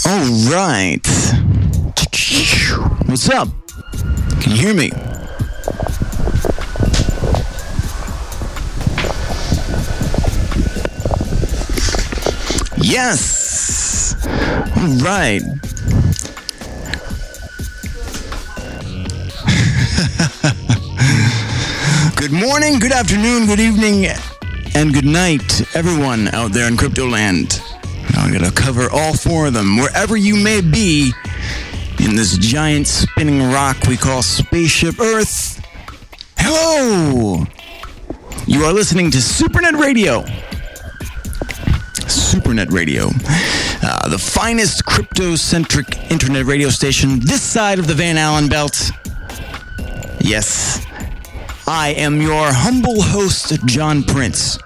All right. What's up? Can you hear me? Yes. All right. Good morning, good afternoon, good evening, and good night, everyone out there in crypto land. I'm going to cover all four of them, wherever you may be in this giant spinning rock we call Spaceship Earth. Hello! You are listening to SuperNet Radio. SuperNet Radio, the finest crypto-centric internet radio station this side of the Van Allen belt. Yes, I am your humble host, John Prince.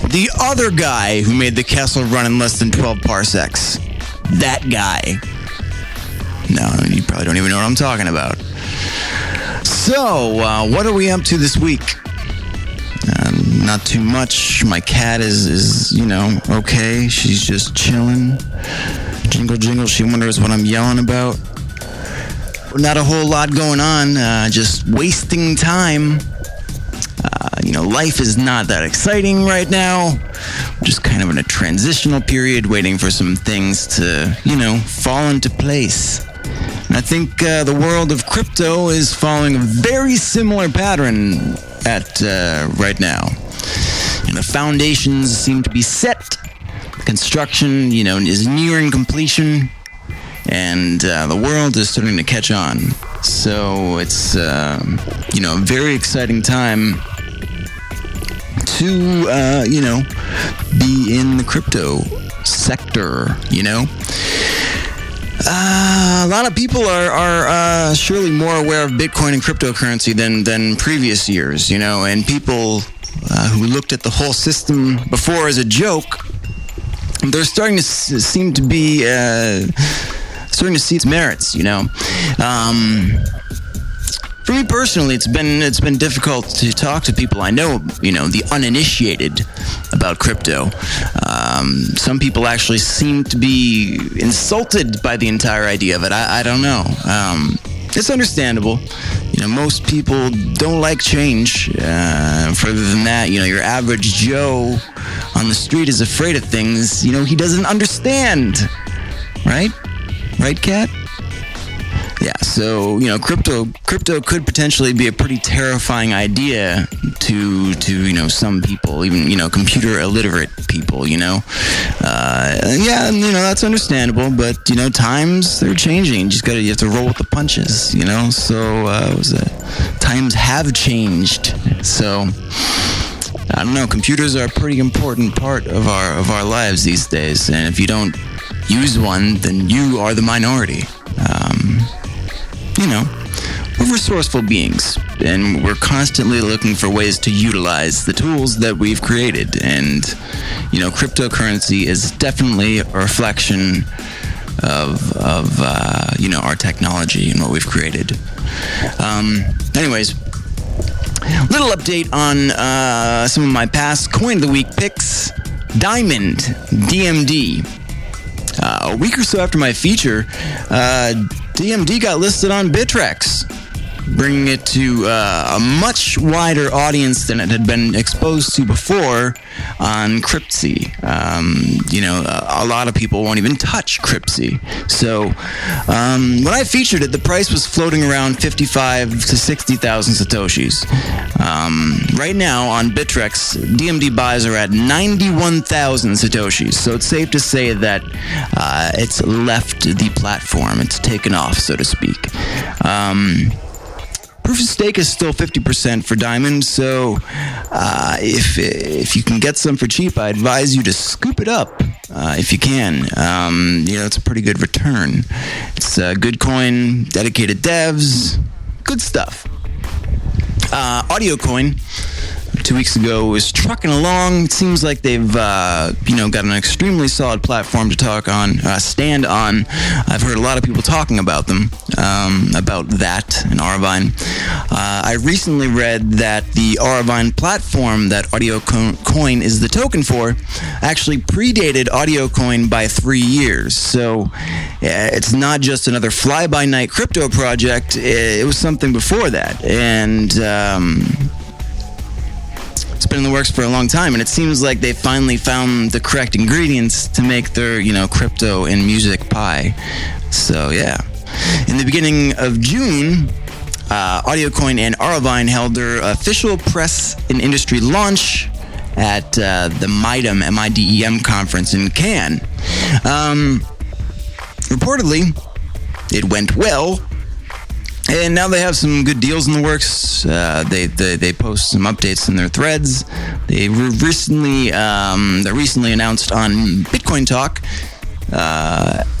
The other guy who made the Kessel run in less than 12 parsecs. That guy. No, you probably don't even know what I'm talking about. So, what are we up to this week? Not too much. My cat is okay. She's just chilling. Jingle, jingle. She wonders what I'm yelling about. Not a whole lot going on. Just wasting time. Life is not that exciting right now. We're just kind of in a transitional period, waiting for some things to, fall into place. And I think the world of crypto is following a very similar pattern at right now. The foundations seem to be set. Construction, is nearing completion. And the world is starting to catch on. So it's, a very exciting time to, be in the crypto sector, A lot of people are surely more aware of Bitcoin and cryptocurrency than previous years, and people who looked at the whole system before as a joke, they're starting to seem to be starting to see its merits, For me personally, it's been difficult to talk to people I know, the uninitiated about crypto. Some people actually seem to be insulted by the entire idea of it. I don't know. It's understandable. Most people don't like change. Further than that, your average Joe on the street is afraid of things, he doesn't understand. Right? Right, Kat? Yeah, so, crypto could potentially be a pretty terrifying idea to some people, even, computer illiterate people, that's understandable, but, times, they're changing. You have to roll with the punches, so, times have changed. So, I don't know, computers are a pretty important part of our lives these days, and if you don't use one, then you are the minority. We're resourceful beings, and we're constantly looking for ways to utilize the tools that we've created. And, cryptocurrency is definitely a reflection of our technology and what we've created. Anyways, little update on some of my past Coin of the Week picks. Diamond, DMD. A week or so after my feature, DMD got listed on Bittrex, bringing it to a much wider audience than it had been exposed to before on Cryptsy. A lot of people won't even touch Cryptsy. So when I featured it, the price was floating around 55 to 60,000 Satoshis. Right now on Bittrex, DMD buys are at 91,000 Satoshis. So it's safe to say that it's left the platform. It's taken off, so to speak. Proof of stake is still 50% for Diamond, so if you can get some for cheap, I advise you to scoop it up if you can. It's a pretty good return. It's a good coin, dedicated devs, good stuff. Audio coin, 2 weeks ago is trucking along. It seems like they've, got an extremely solid platform to stand on. I've heard a lot of people talking about them, about that and Auravine. I recently read that the Auravine platform that AudioCoin is the token for actually predated AudioCoin by 3 years. So it's not just another fly-by-night crypto project. It was something before that. And it's been in the works for a long time, and it seems like they finally found the correct ingredients to make their, crypto and music pie. So, yeah. In the beginning of June, AudioCoin and Auravine held their official press and industry launch at the MIDEM, M-I-D-E-M conference in Cannes. Reportedly, it went well, and now they have some good deals in the works. They post some updates in their threads. They recently announced on Bitcoin Talk.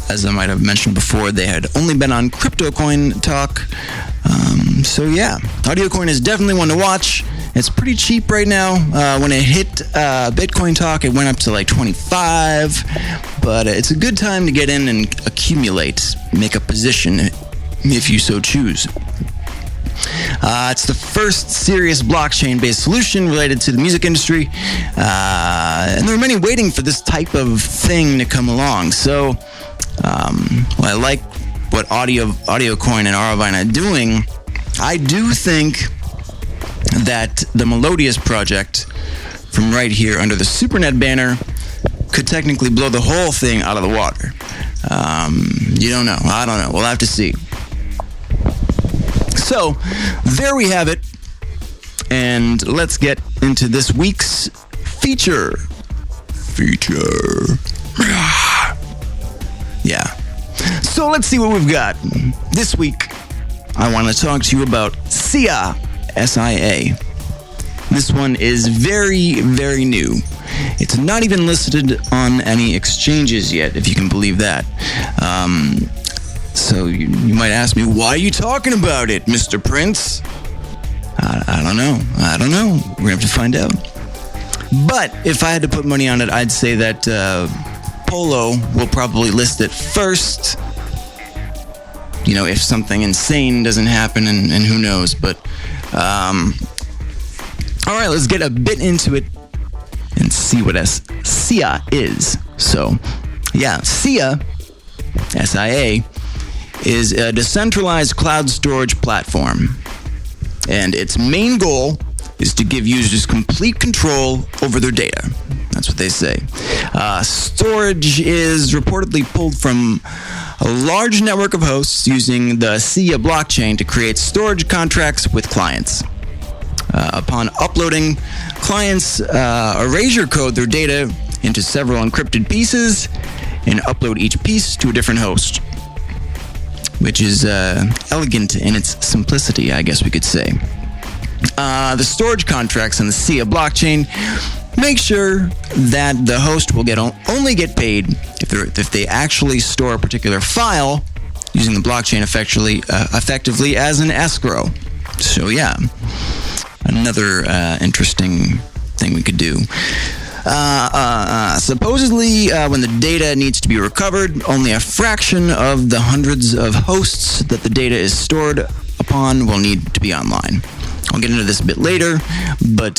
As I might have mentioned before, they had only been on CryptoCoin Talk. So yeah, AudioCoin is definitely one to watch. It's pretty cheap right now. When it hit Bitcoin Talk, it went up to like 25. But it's a good time to get in and accumulate, make a position if you so choose. It's the first serious blockchain-based solution related to the music industry, and there are many waiting for this type of thing to come along. So, I like what AudioCoin and Auravine are doing. I do think that the Melodious project from right here under the SuperNet banner could technically blow the whole thing out of the water. You don't know. I don't know. We'll have to see. So, there we have it. And let's get into this week's feature. Yeah. So, let's see what we've got. This week, I want to talk to you about SIA, S-I-A. This one is very, very new. It's not even listed on any exchanges yet, if you can believe that. So you might ask me, why are you talking about it, Mr. Prince? I don't know. We're going to have to find out. But if I had to put money on it, I'd say that Polo will probably list it first. If something insane doesn't happen, and who knows. But, all right, let's get a bit into it and see what SIA is. So, yeah, SIA, S-I-A, is a decentralized cloud storage platform. And its main goal is to give users complete control over their data. That's what they say. Storage is reportedly pulled from a large network of hosts using the SIA blockchain to create storage contracts with clients. Upon uploading, clients erasure code their data into several encrypted pieces and upload each piece to a different host, which is elegant in its simplicity, I guess we could say. The storage contracts on the SIA blockchain make sure that the host will only get paid if they actually store a particular file using the blockchain effectively as an escrow. So yeah, another interesting thing we could do. Supposedly, when the data needs to be recovered, only a fraction of the hundreds of hosts that the data is stored upon will need to be online. I'll get into this a bit later, but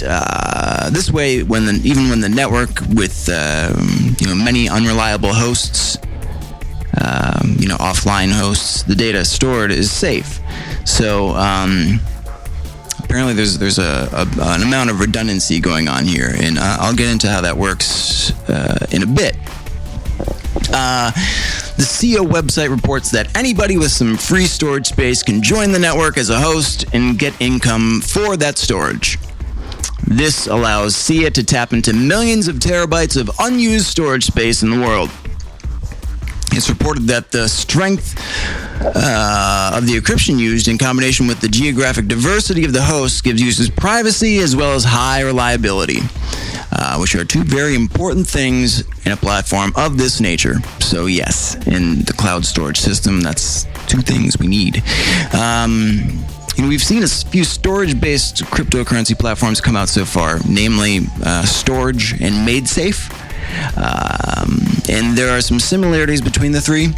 this way, even when the network with many unreliable hosts, offline hosts, the data stored is safe. So apparently, there's an amount of redundancy going on here, and I'll get into how that works in a bit. The SIA website reports that anybody with some free storage space can join the network as a host and get income for that storage. This allows SIA to tap into millions of terabytes of unused storage space in the world. It's reported that the strength of the encryption used in combination with the geographic diversity of the hosts gives users privacy as well as high reliability, which are two very important things in a platform of this nature. So yes, in the cloud storage system, that's two things we need. we've seen a few storage-based cryptocurrency platforms come out so far, namely Storage and MadeSafe. And there are some similarities between the three.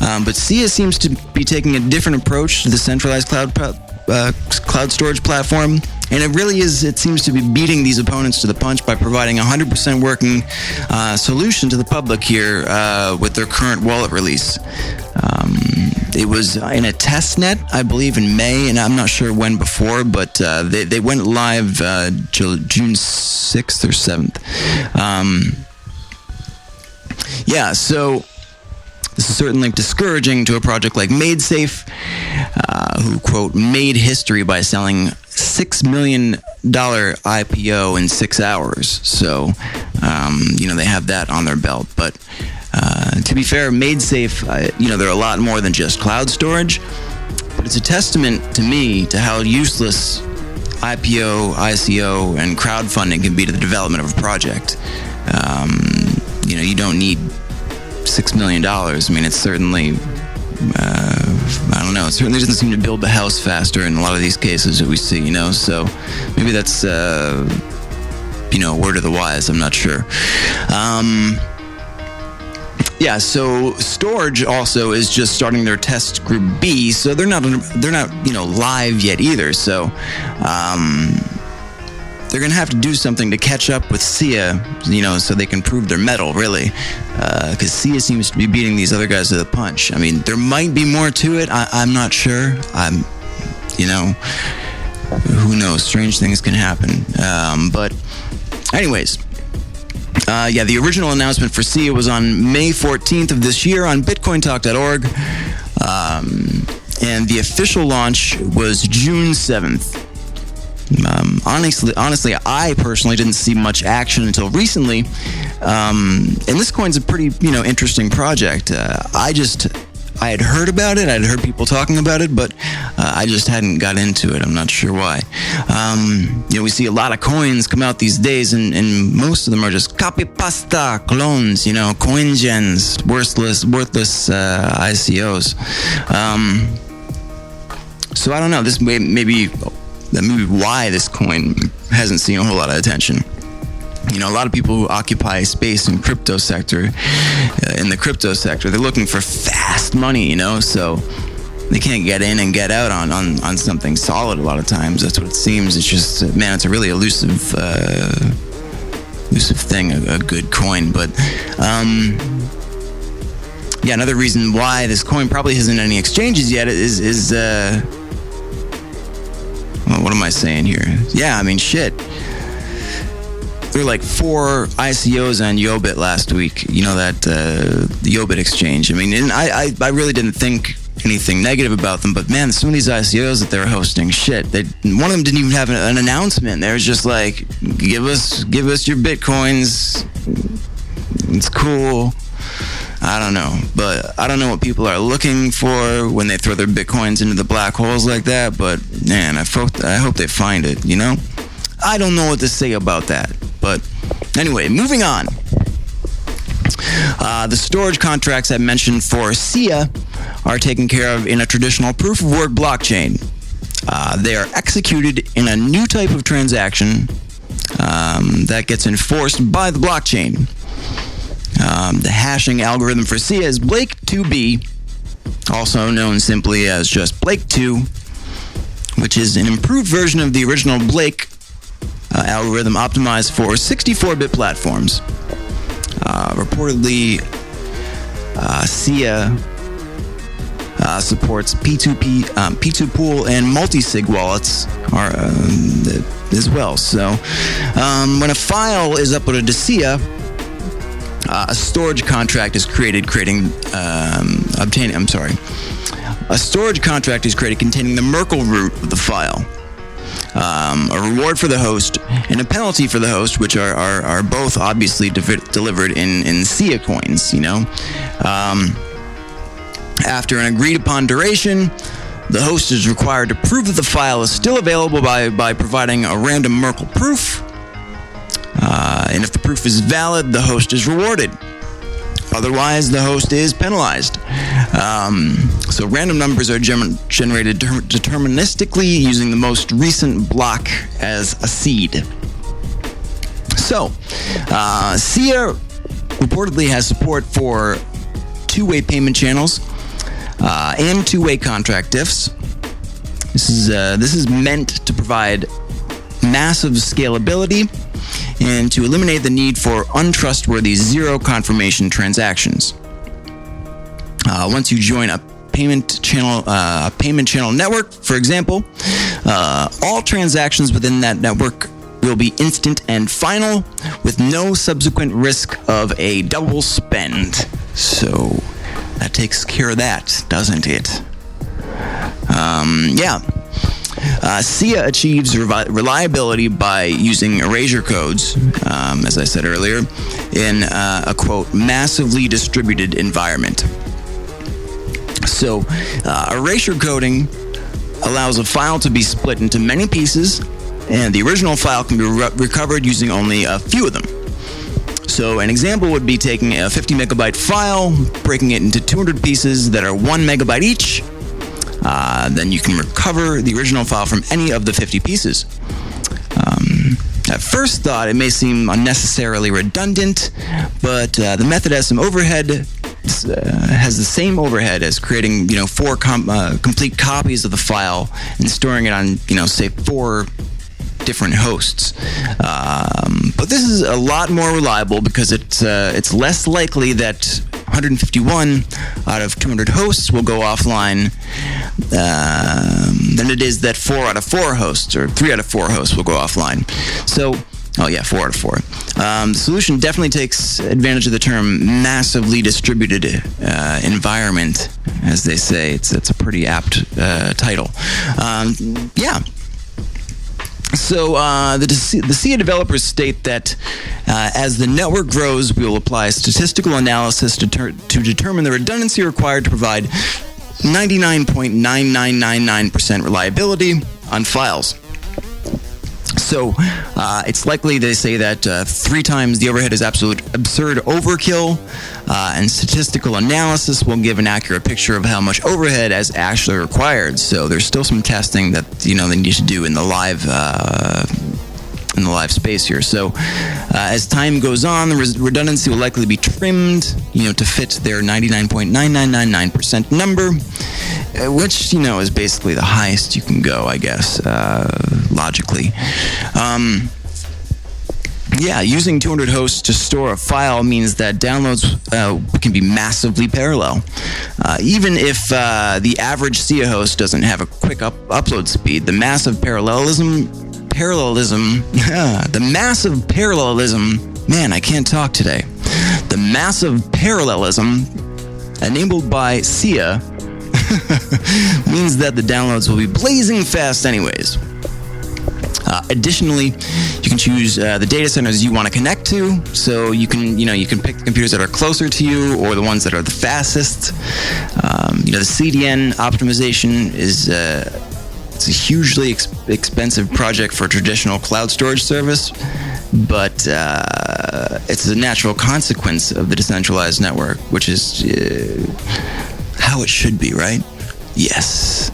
But SIA seems to be taking a different approach to the centralized cloud storage platform. And it seems to be beating these opponents to the punch by providing a 100% working solution to the public here with their current wallet release. It was in a test net, I believe, in May, and I'm not sure when before, but they went live June 6th or 7th. So this is certainly discouraging to a project like MadeSafe, who, quote, made history by selling $6 million IPO in 6 hours. So, they have that on their belt. But to be fair, MadeSafe, they're a lot more than just cloud storage. But it's a testament to me to how useless IPO, ICO, and crowdfunding can be to the development of a project. You don't need $6 million. I mean, it's certainly, I don't know, it certainly doesn't seem to build the house faster in a lot of these cases that we see, so maybe that's, a word of the wise, I'm not sure. So Storage also is just starting their test group B, so they're not live yet either, so, they're going to have to do something to catch up with SIA, so they can prove their mettle, really. Because SIA seems to be beating these other guys to the punch. I mean, there might be more to it. I'm not sure. Who knows? Strange things can happen. But anyways, the original announcement for SIA was on May 14th of this year on bitcointalk.org. And the official launch was June 7th. Honestly, I personally didn't see much action until recently, and this coin's a pretty, interesting project. I had heard about it, I'd heard people talking about it, but I just hadn't got into it. I'm not sure why. We see a lot of coins come out these days, and most of them are just copy pasta clones, coin gens, worthless ICOs. So I don't know. This maybe why this coin hasn't seen a whole lot of attention. A lot of people who occupy space in the crypto sector, they're looking for fast money, so they can't get in and get out on something solid a lot of times. That's what it seems. It's just, it's a really elusive thing, a good coin. But, another reason why this coin probably hasn't any exchanges yet is what am I saying here? Shit. There were like 4 ICOs on Yobit last week. The Yobit exchange. And I really didn't think anything negative about them, but man, some of these ICOs that they were hosting, shit. One of them didn't even have an announcement. They were just like, give us your Bitcoins. It's cool. I don't know, but I don't know what people are looking for when they throw their Bitcoins into the black holes like that, but man, I hope they find it, I don't know what to say about that, but anyway, moving on. The storage contracts I mentioned for SIA are taken care of in a traditional proof-of-work blockchain. They are executed in a new type of transaction that gets enforced by the blockchain. The hashing algorithm for SIA is Blake2B, also known simply as just Blake2, which is an improved version of the original Blake algorithm optimized for 64-bit platforms. Reportedly, SIA supports P2Pool and multi-sig wallets as well. So when a file is uploaded to SIA, a storage contract is created A storage contract is created containing the Merkle root of the file, a reward for the host, and a penalty for the host, which are both obviously delivered in SIA coins, After an agreed-upon duration, the host is required to prove that the file is still available by providing a random Merkle proof. And if the proof is valid, the host is rewarded. Otherwise, the host is penalized. So random numbers are generated deterministically using the most recent block as a seed. So, SIA reportedly has support for two-way payment channels and two-way contract diffs. This is meant to provide massive scalability and to eliminate the need for untrustworthy zero confirmation transactions. Once you join a payment channel network, for example, all transactions within that network will be instant and final, with no subsequent risk of a double spend. So that takes care of that, doesn't it? SIA achieves reliability by using erasure codes, as I said earlier, in a, quote, massively distributed environment. So, erasure coding allows a file to be split into many pieces, and the original file can be recovered using only a few of them. So an example would be taking a 50 megabyte file, breaking it into 200 pieces that are 1 megabyte each. Then you can recover the original file from any of the 50 pieces. At first thought, it may seem unnecessarily redundant, but the method has some overhead. Has the same overhead as creating, 4 complete copies of the file and storing it on, say 4 different hosts. But this is a lot more reliable because it's less likely that 151 out of 200 hosts will go offline than it is that 4 out of 4 hosts or 3 out of 4 hosts will go offline. So, 4 out of 4. The solution definitely takes advantage of the term massively distributed environment, as they say. It's a pretty apt title. So the SIA developers state that as the network grows, we will apply statistical analysis to determine the redundancy required to provide 99.9999% reliability on files. So it's likely, they say, that 3 times the overhead is absolute absurd overkill, and statistical analysis will give an accurate picture of how much overhead is actually required. So there's still some testing that they need to do in the live space here. So as time goes on, the redundancy will likely be trimmed, to fit their 99.9999% number, which, is basically the highest you can go, I guess, logically. Using 200 hosts to store a file means that downloads can be massively parallel. Even if the average SIA host doesn't have a quick upload speed, the massive parallelism, man, I can't talk today. The massive parallelism enabled by SIA means that the downloads will be blazing fast anyways. Additionally, you can choose the data centers you want to connect to, so you can pick the computers that are closer to you or the ones that are the fastest. The CDN optimization is it's a hugely expensive project for a traditional cloud storage service, but it's a natural consequence of the decentralized network, which is how it should be, right? Yes.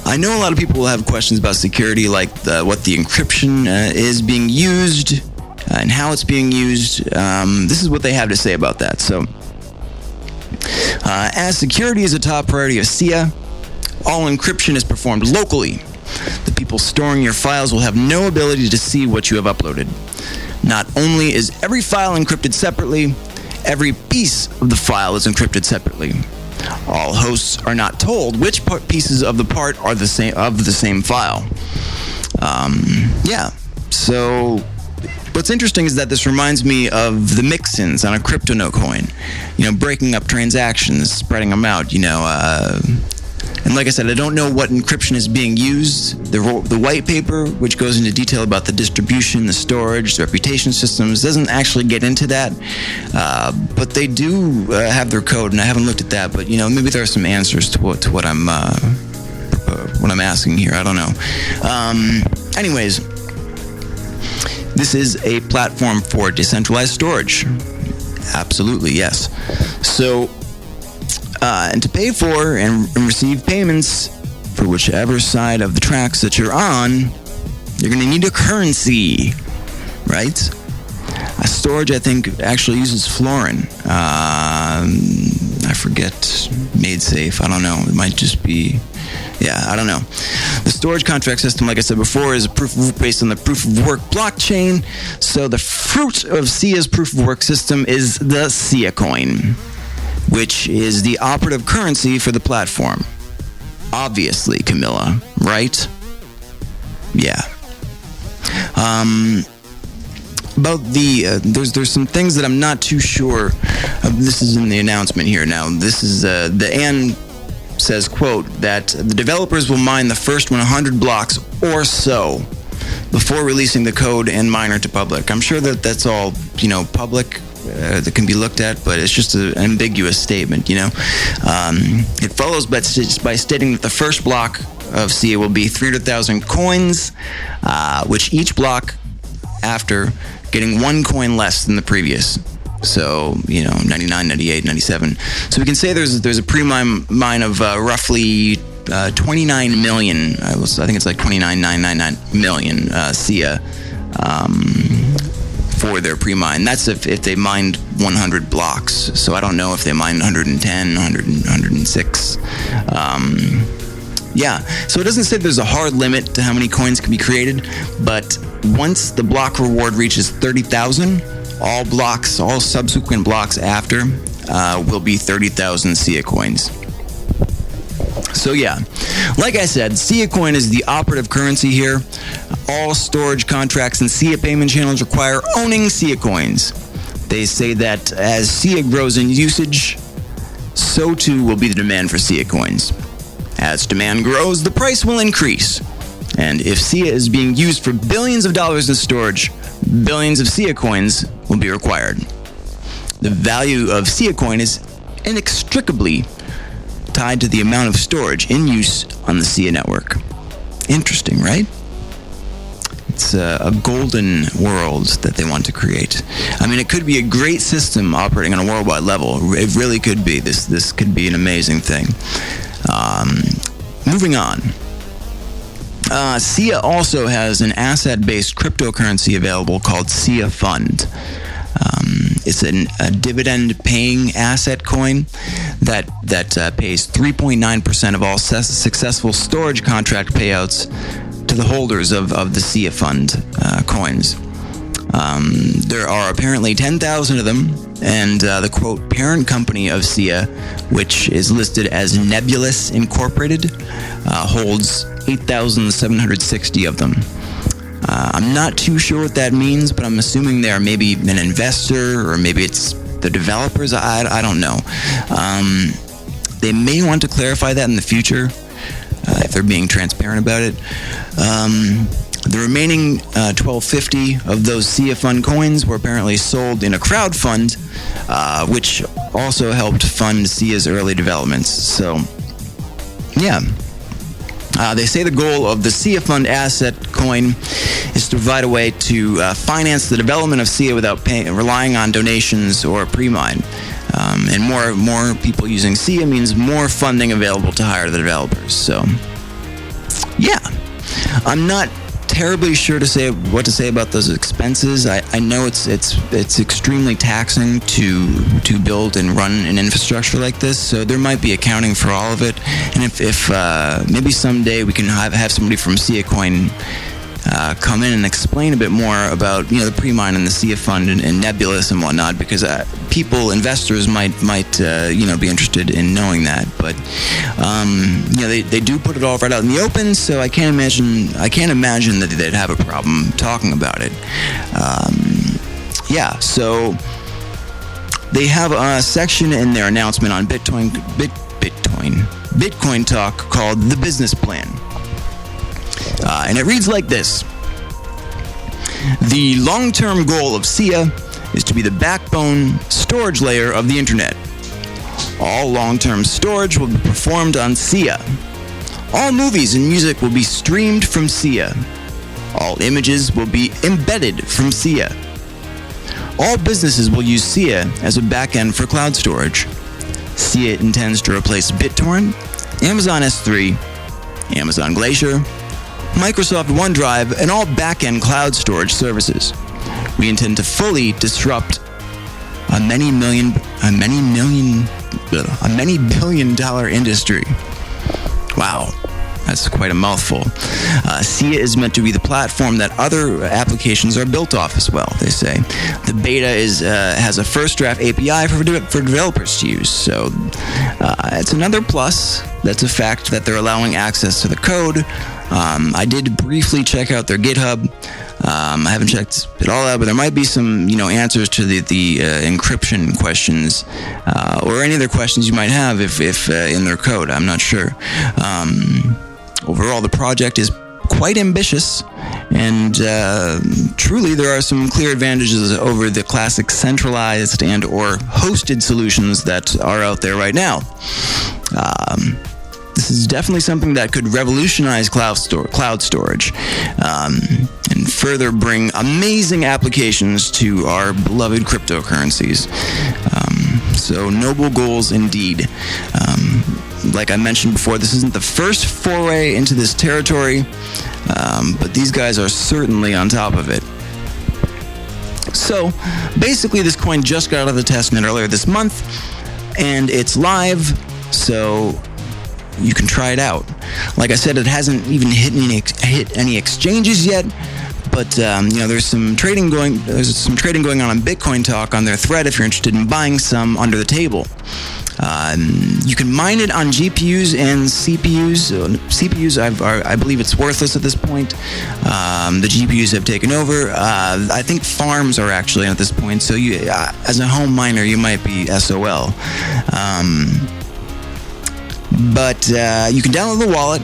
I know a lot of people will have questions about security, like what the encryption is being used and how it's being used. This is what they have to say about that. So, as security is a top priority of SIA, all encryption is performed locally. The people storing your files will have no ability to see what you have uploaded. Not only is every file encrypted separately, every piece of the file is encrypted separately. All hosts are not told which pieces of the part are the same file. So what's interesting is that this reminds me of the mix-ins on a crypto no coin. Breaking up transactions, spreading them out. And like I said, I don't know what encryption is being used. The white paper, which goes into detail about the distribution, the storage, the reputation systems, doesn't actually get into that. But they do have their code, and I haven't looked at that. But maybe there are some answers to what I'm asking here. I don't know. Anyways, this is a platform for decentralized storage. Absolutely, yes. So, and to pay for and receive payments for whichever side of the tracks that you're on, you're going to need a currency, right? Storage, I think, actually uses florin. I forget. MadeSafe. I don't know. It might just be... Yeah, I don't know. The storage contract system, like I said before, is based on the proof-of-work blockchain. So the fruit of SIA's proof-of-work system is the SIA coin, which is the operative currency for the platform. Obviously, Camilla, right? Yeah. About the there's some things that I'm not too sure of. This is in the announcement here now. This is the Ann says, quote, that the developers will mine the first 100 blocks or so before releasing the code and miner to public. I'm sure that that's all, public that can be looked at, but it's just an ambiguous statement, It follows by stating that the first block of SIA will be 300,000 coins, which each block after getting one coin less than the previous. So, 99, 98, 97. So we can say there's a pre-mine of roughly 29 million. I think it's like 29,999 million SIA for their pre-mine. That's if they mined 100 blocks. So I don't know if they mined 110, 106. Yeah, so it doesn't say there's a hard limit to how many coins can be created, but once the block reward reaches 30,000, all subsequent blocks after will be 30,000 SIA coins. So yeah, like I said, SIA coin is the operative currency here. All storage contracts and SIA payment channels require owning SIA coins. They say that as SIA grows in usage, so too will be the demand for SIA coins. As demand grows, the price will increase. And if SIA is being used for billions of dollars in storage, billions of SIA coins will be required. The value of SIA coin is inextricably tied to the amount of storage in use on the SIA network. Interesting, right? It's a golden world that they want to create. I mean, it could be a great system operating on a worldwide level. It really could be. This could be an amazing thing. Moving on. SIA also has an asset-based cryptocurrency available called SIA Fund. It's a dividend-paying asset coin that pays 3.9% of all successful storage contract payouts to the holders of the SIA Fund coins. There are apparently 10,000 of them, and the, quote, parent company of SIA, which is listed as Nebulous Incorporated, holds 8,760 of them. I'm not too sure what that means, but I'm assuming they're maybe an investor, or maybe it's the developers. I don't know. They may want to clarify that in the future, if they're being transparent about it. The remaining 1,250 of those SIA Fund coins were apparently sold in a crowdfund, which also helped fund SIA's early developments. So, yeah. They say the goal of the SIA Fund asset coin is to provide a way to finance the development of SIA without relying on donations or pre-mine. And more people using SIA means more funding available to hire the developers. So, yeah. I'm not terribly sure what to say about those expenses. I know it's extremely taxing to build and run an infrastructure like this, so there might be accounting for all of it. And if maybe someday we can have somebody from SIA Coin come in and explain a bit more about the pre-mine and the SIA Fund and Nebulous and whatnot, because investors might be interested in knowing that. But they do put it all right out in the open, so I can't imagine that they'd have a problem talking about it. So they have a section in their announcement on Bitcoin Talk called The Business Plan. And it reads like this. The long-term goal of SIA is to be the backbone storage layer of the internet. All long-term storage will be performed on SIA. All movies and music will be streamed from SIA. All images will be embedded from SIA. all businesses will use SIA as a backend for cloud storage. SIA intends to replace BitTorrent, Amazon S3, Amazon Glacier, Microsoft OneDrive, and all back-end cloud storage services. We intend to fully disrupt a many billion-dollar industry. Wow, that's quite a mouthful. SIA is meant to be the platform that other applications are built off as well, they say. The beta has a first draft API for developers to use, so it's another plus. That's a fact that they're allowing access to the code. I did briefly check out their GitHub. I haven't checked it all out, but there might be some, answers to the encryption questions, or any other questions you might have if in their code. I'm not sure. Overall, the project is quite ambitious, and truly there are some clear advantages over the classic centralized and or hosted solutions that are out there right now. This is definitely something that could revolutionize cloud storage, and further bring amazing applications to our beloved cryptocurrencies. So noble goals indeed. Like I mentioned before, this isn't the first foray into this territory, but these guys are certainly on top of it. So basically, this coin just got out of the testnet earlier this month, and it's live, so you can try it out. Like I said, it hasn't even hit any exchanges yet, but there's some trading going on Bitcoin Talk on their thread if you're interested in buying some under the table. You can mine it on GPUs and CPUs. CPUs, I believe it's worthless at this point. The GPUs have taken over. I think farms are actually at this point, so you, as a home miner, you might be SOL. But you can download the wallet.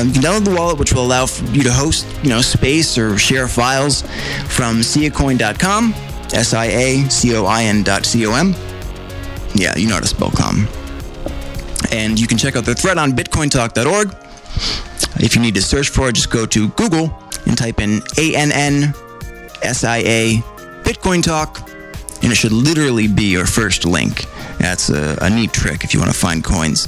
You can download the wallet, which will allow you to host, space or share files from siacoin.com, SIACOIN.com. Yeah, you know how to spell com. And you can check out their thread on bitcointalk.org. If you need to search for it, just go to Google and type in ANNSIA Bitcoin Talk, and it should literally be your first link. That's a neat trick if you want to find coins.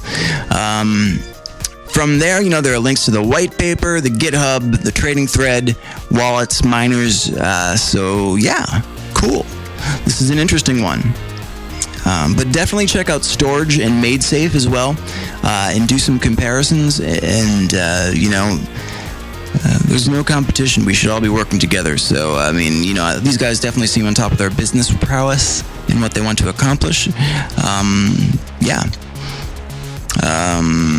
From there, there are links to the white paper, the GitHub, the trading thread, wallets, miners. So yeah, cool. This is an interesting one. But definitely check out Storage and MadeSafe as well, and do some comparisons. And there's no competition. We should all be working together. So, these guys definitely seem on top of their business prowess and what they want to accomplish.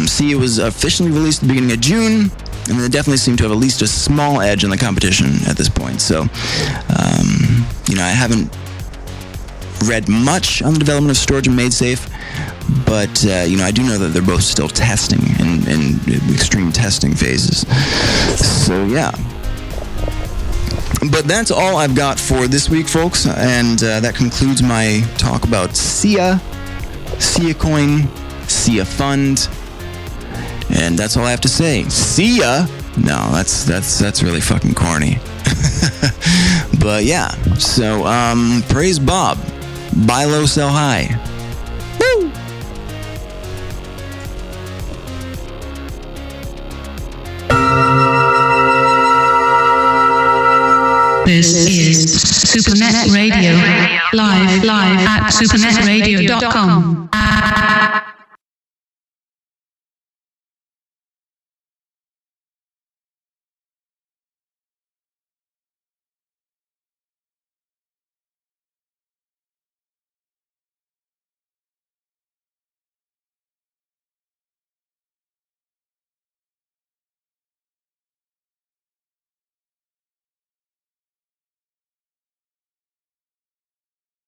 SIA was officially released at the beginning of June, and they definitely seem to have at least a small edge in the competition at this point. So, I haven't read much on the development of Storage and MadeSafe, but I do know that they're both still testing in extreme testing phases. So yeah. But that's all I've got for this week, folks, and that concludes my talk about SIA, SIA Coin, SIA Fund, and that's all I have to say. See ya. No, that's really fucking corny. But yeah, so praise Bob. Buy low, sell high. Woo! This is SuperNet Radio, live at supernetradio.com.